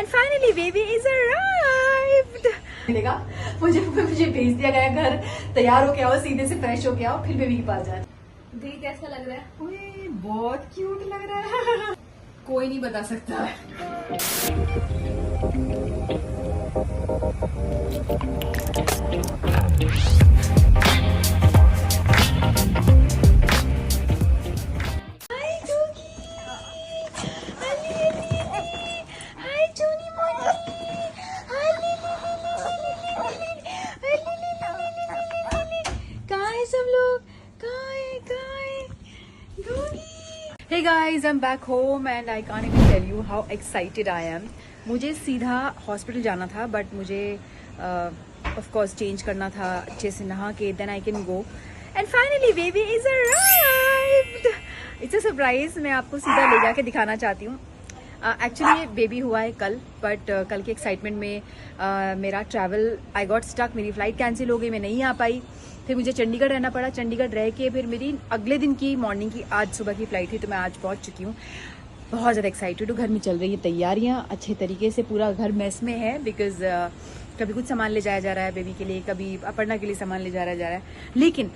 And finally, baby is arrived. मिलेगा मुझे भेज दिया गया घर, तैयार होके आओ, सीधे से फ्रेश होके आओ, फिर बेबी के पास जाए। देख कैसा लग रहा है? ओए, बहुत क्यूट लग रहा है। कोई नहीं बता सकता। Hey guys, I'm back home and I can't even tell you how excited I am. मुझे सीधा हॉस्पिटल जाना था, बट मुझे ऑफ कोर्स चेंज करना था, अच्छे से नहा के then I can go. And finally baby is arrived. It's a surprise. मैं आपको सीधा ले जाके दिखाना चाहती हूँ। एक्चुअली ये बेबी हुआ है कल, बट कल के एक्साइटमेंट में मेरा ट्रैवल आई गॉट स्टक। मेरी फ़्लाइट कैंसिल हो गई, मैं नहीं आ पाई। फिर मुझे चंडीगढ़ रहना पड़ा। चंडीगढ़ रह के फिर मेरी अगले दिन की मॉर्निंग की आज सुबह की फ़्लाइट थी, तो मैं आज पहुंच चुकी हूँ। बहुत ज़्यादा एक्साइटेड हूँ। घर में चल रही है तैयारियाँ अच्छे तरीके से, पूरा घर मेस में है बिकॉज कभी कुछ सामान ले जाया जा रहा है बेबी के लिए, कभी अपर्णा के लिए सामान ले जा रहा है। लेकिन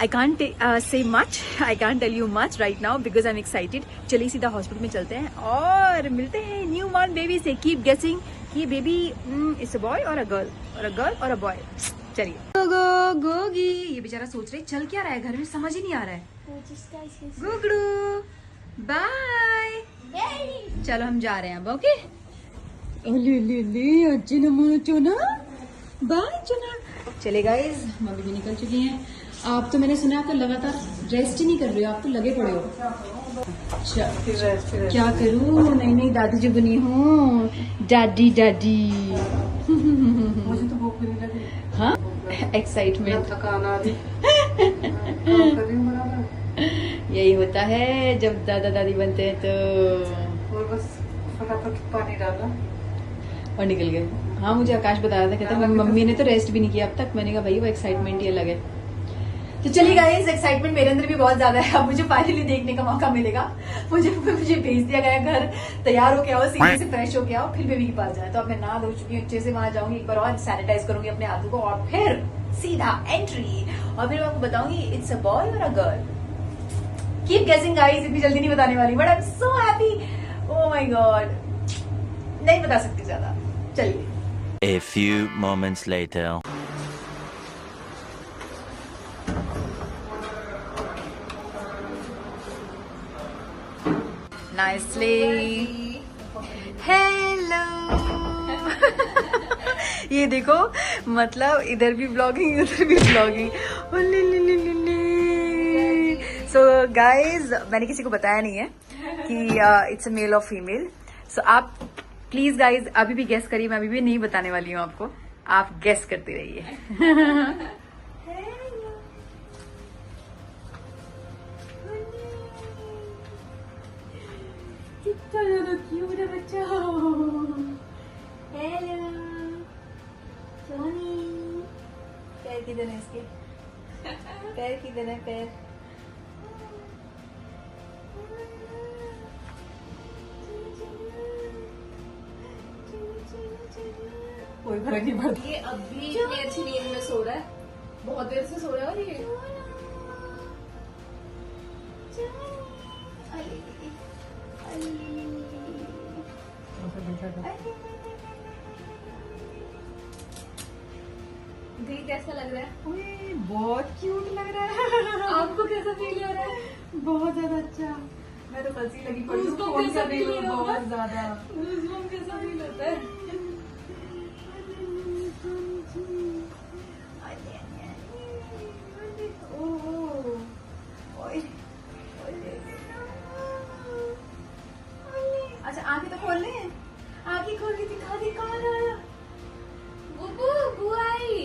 I can't say much, I can't tell you much right now because I am excited. चलिए सीधा हॉस्पिटल में चलते हैं और मिलते हैं न्यू बॉर्न बेबी से। कीप गेसिंग कि बेबी इज अ बॉय और अ गर्ल, और अ गर्ल और अ बॉय। चलिए गोगी, ये बेचारा सोच रहे चल क्या रहा है घर में, समझ ही नहीं आ रहा है। गुगड़ू बाय, चलो हम जा रहे हैं अब। ओके चुना बाय चुना। चले गाइस, मम्मी भी निकल चुकी हैं। आप तो मैंने सुना आप तो लगातार रेस्ट ही नहीं कर रहे हो, आप तो लगे पड़े हो। अच्छा क्या करूँ, नहीं दादी जो बनी हूँ, दादी दादी। मुझे तो भूख नहीं लगी। हाँ, एक्साइटमेंट, थकान आ रही। काम कर रही हूँ बराबर। यही होता है जब दादा दादी बनते हैं तो। और बस फटाफट पानी डाला और निकल गए। हाँ, मुझे आकाश बता रहा था, कहता मम्मी ने तो रेस्ट भी नहीं किया अब तक। मैंने कहा भाई वो एक्साइटमेंट ही अलग है। तो चलिए गाइस, एक्साइटमेंट मेरे अंदर भी बहुत ज्यादा है। अब मुझे फाइनली देखने का मौका मिलेगा। मुझे भेज दिया गया घर, तैयार होके आओ, सीधे से फ्रेश होके आओ, फिर बेबी के पास जाए। तो अब मैं नहा धो चुकी हूँ, अच्छे से वहां जाऊंगी, एक बार और सैनिटाइज करूंगी अपने हाथों को, और फिर सीधा एंट्री। और फिर मैं आपको बताऊंगी इट्स अ बॉय और अ गर्ल। कीप गेसिंग गाइस, इतनी जल्दी नहीं बताने वाली, but I am so happy. Oh my God, नहीं बता सकती ज्यादा। चलिए। A few moments later. Nicely. Hello. ये देखो, मतलब इधर भी ब्लॉगिंग उधर भी ब्लॉगिंग। सो गाइज, मैंने किसी को बताया नहीं है कि इट्स अ मेल और फीमेल। सो आप प्लीज गाइज अभी भी गेस करिए, मैं अभी भी नहीं बताने वाली हूँ आपको, आप गेस करते रहिए। कितना ज्यादा क्यूट है बच्चा। हेलो सोनी, पैर किधर है इसके, पैर किधर है, पैर। कोई फर्क नहीं पड़ता। ये अभी इतनी अच्छी नींद में सो रहा है, बहुत देर से सो रहा है। ये देख कैसा लग रहा है? ओए, बहुत क्यूट लग रहा है। आपको कैसा फील हो रहा है? बहुत ज्यादा अच्छा। मैं तो फंसी लगी पड़ी हूँ, उसको फोन कैसा कर रही हूँ feel होगा? बहुत ज्यादा। उसको कैसा फील होता है? अच्छा आंखें तो खोल ले, आंखें खोल के दिखा दे कौन आया। बुबू बुआई।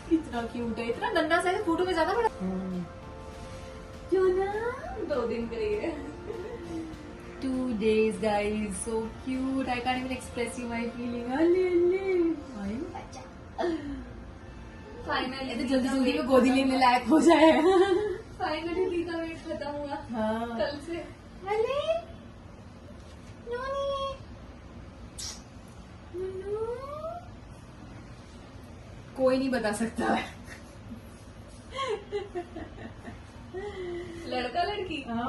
कितना क्यूट है, इतना नन्हा सा है, फोटो में ज्यादा बड़ा। क्यों ना, 2 दिन का ही है। 2 days guys, so cute, I can't even express you my feeling. अले अले, फाइनली तो जल्दी जल्दी में गोदी लेने लायक हो जाए। फाइनली दी का वेट खत्म हुआ हाँ कल से। अरे नोनी कोई नहीं बता सकता है। लड़का लड़की हाँ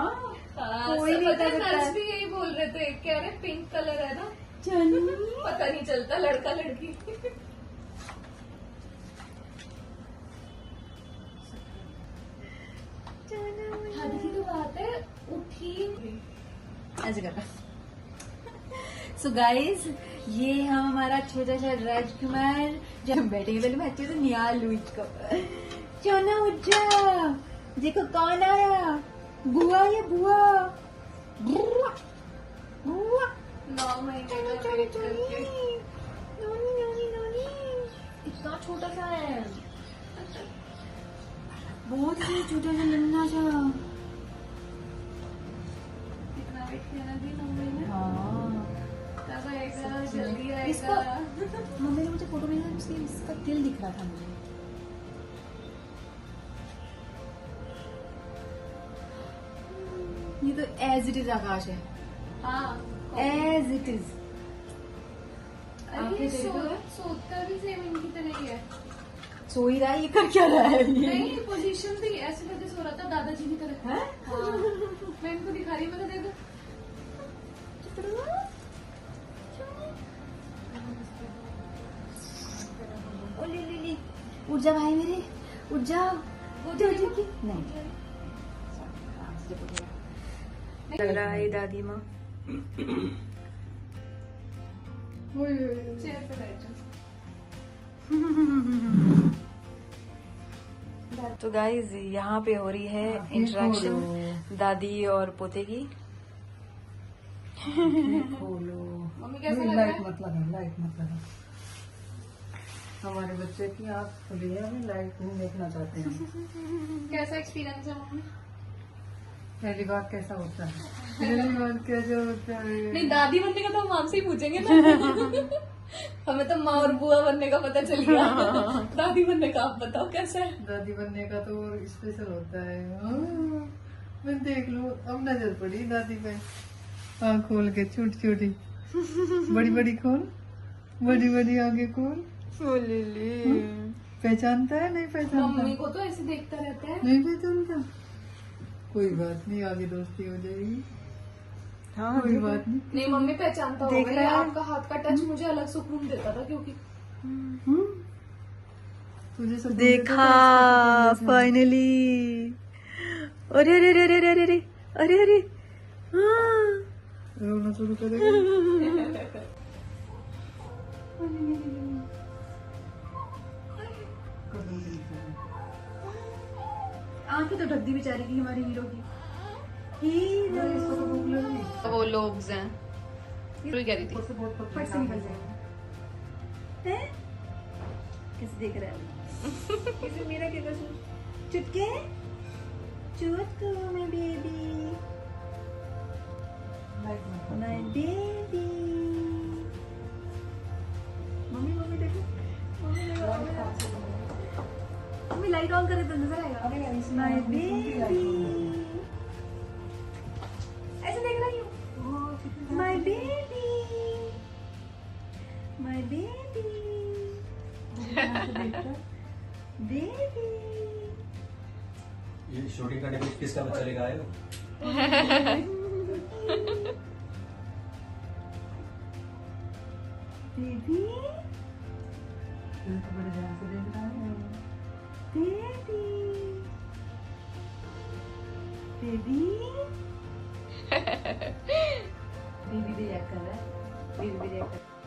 हाँ, कोई नहीं पता बता है, सकता नर्स है। भी यही बोल रहे थे, कह रहे पिंक कलर है ना, चलो पता नहीं चलता लड़का लड़की। हद की तो बात है, उठी ऐसे करना। सो गाइज ये हम हमारा छोटा सा राजकुमार जब हम बैठेंगे पहले मैं अच्छे से निहाल लूं इसको। चलो उठ जाओ, देखो कौन आया, बुआ या बुआ, बुआ बुआ। 9 महीने चलो का चलो वेट चलो करके। नोनी नोनी नोनी इतना छोटा सा है। बहुत ही छोटा सा नन्हा सा। कितना वेट किया ना दी 9 महीने। हाँ कब आएगा, जल्दी इसको- आएगा। मम्मी ने मुझे फोटो भेजा, इसका दिल दिख रहा था मुझे। ये तो एज इट इज आकाश है, हाँ एज इट इज। अरे आंखें ये तेरे को है? सोता भी सेम इनकी तरह ही है। सो ही रहा है, ये कर क्या रहा है ये? नहीं पोजीशन भी ऐसे करके सो रहा था दादाजी की तरह। हैं? हाँ। मैं इनको दिखा रही हूँ, मैं दे दो। ओ ले ले ले, उठ जा भाई मेरे, उठ जाओ। उठ जाओ ठीक है? नहीं लग रहा है दादी माँ। चेयर पे बैठ जाओ। तो गाइज यहाँ पे हो रही है इंटरेक्शन दादी और पोते की। मम्मी कैसा लग रहा है? लाइट मत लगा। हमारे बच्चे की आँख खुली है, हमें लाइट नहीं देखना चाहते हैं। कैसा एक्सपीरियंस है मम्मी? पहली बार कैसा होता है, पहली बार कैसा होता है। नहीं दादी बनने का तो हम आपसे ही पूछेंगे ना। हमें तो माँ और बुआ बनने का पता चल गया। दादी बनने का आप बताओ कैसा है? दादी बनने का तो और स्पेशल होता है। हाँ, मैं देख लो, अब नजर पड़ी दादी पे। आँख खोल के छोटी छोटी, बड़ी बड़ी खोल, बड़ी बड़ी आगे खोल। पहचानता है नहीं पहचानता? मम्मी को तो ऐसे देखता रहता है। नहीं पहचानता, कोई बात नहीं, आगे दोस्ती हो जाएगी। हाँ कोई बात नहीं। नहीं मम्मी पहचानता देख होगा, ये रहा है। आपका हाथ का टच मुझे अलग सुकून देता था क्योंकि तुझे सब देखा फाइनली। अरे अरे अरे अरे अरे अरे अरे अरे हाँ। रोना शुरू करेगा। आंखें तो ढक दी बेचारी की, हमारी हीरो की। इसको तो भूख लगी। वो लोग हैं। कह रही थी फट से निकल जाएगा। हैं? कैसे देख रहा है? कैसे मेरा क्या कसूर? चुटके चुटको my baby, my baby. Mummy mummy देखो, मम्मी देखो, मम्मी लाइट ऑन करे तो नजर आएगा। माय बेबी ऐसे देख रही हूँ। My baby, my baby, baby. ये शूटिंग करने के लिए किसका बच्चा लेकर आए हो? बेबी तो बड़े ध्यान से देख रहा है। बेबी बेबी बेबी भी रिएक्ट कर रहा है, बेबी भी रिएक्ट कर रहा है।